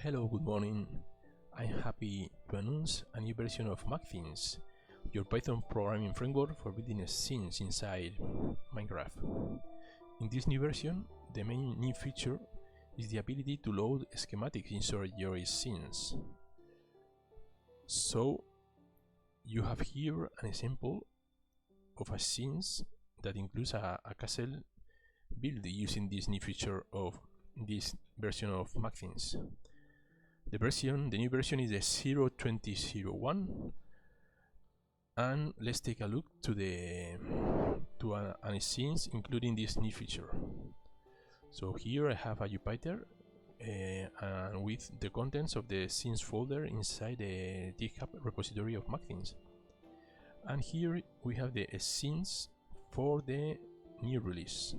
Hello, good morning. I'm happy to announce a new version of McThings, your Python programming framework for building scenes inside Minecraft. In this new version, the main new feature is the ability to load schematics inside your scenes. So, you have here an example of a scene that includes a castle built using this new feature of this version of McThings. The new version is the 0.20.01, and let's take a look to an scenes including this new feature. So here I have a Jupyter and with the contents of the scenes folder inside the GitHub repository of McThings. And here we have the scenes for the new release,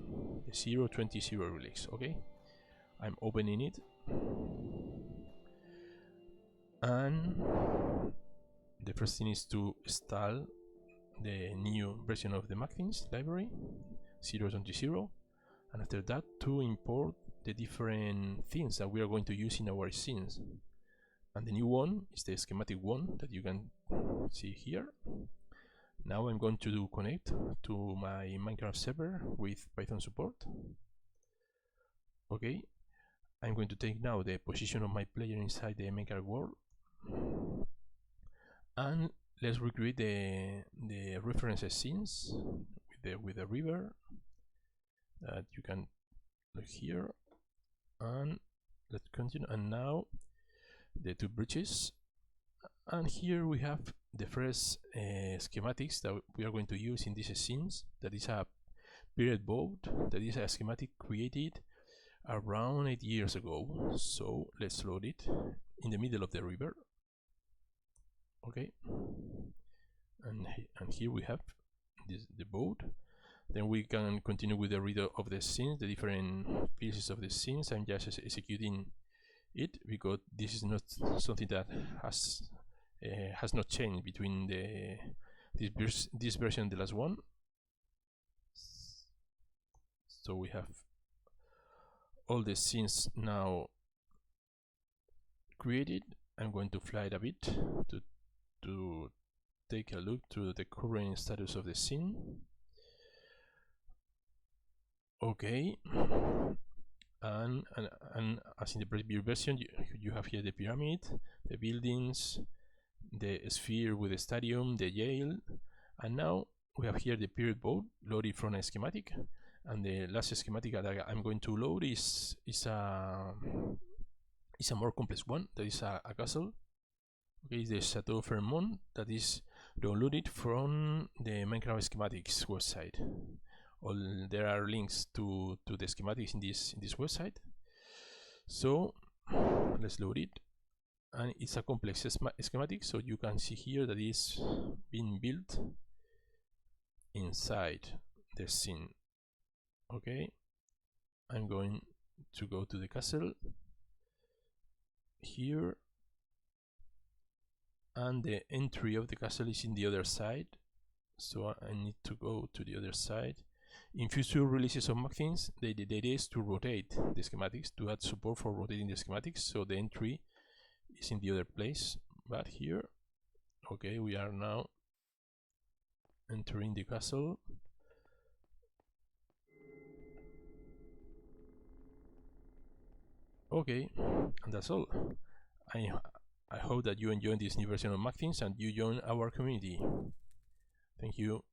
the 0.20 release. Okay, I'm opening it. And the first thing is to install the new version of the McThings library 0.20, and after that to import the different things that we are going to use in our scenes. And the new one is the schematic one that you can see here. Now I'm going to connect to my Minecraft server with Python support. Okay, I'm going to take now the position of my player inside the Minecraft world, and let's recreate the reference scenes with the river that you can look here, and let's continue. And now the two bridges, and here we have the first schematics that we are going to use in these scenes. That is a period boat, that is a schematic created around 8 years ago. So let's load it in the middle of the river. Okay, and here we have the boat. Then we can continue with the reader of the scenes, the different pieces of the scenes. I'm just executing it because this is not something that has not changed between this version and the last one. So we have all the scenes now created. I'm going to fly it a bit to take a look to the current status of the scene. Okay, and as in the previous version, you have here the pyramid, the buildings, the sphere with the stadium, the jail, and now we have here the period boat loaded from a schematic. And the last schematic that I'm going to load is a more complex one. That is a castle. Okay, the Chateau Fairmont, that is downloaded from the Minecraft schematics website. There are links to the schematics in this website. So let's load it, and it's a complex schematic. So you can see here that is being built inside the scene. Okay, I'm going to go to the castle here, and the entry of the castle is in the other side, so I need to go to the other side. In future releases of McThings, the idea is to rotate the schematics, to add support for rotating the schematics, so the entry is in the other place. But here, okay, we are now entering the castle. Okay, and that's all. I hope that you enjoy this new version of McThings and you join our community. Thank you.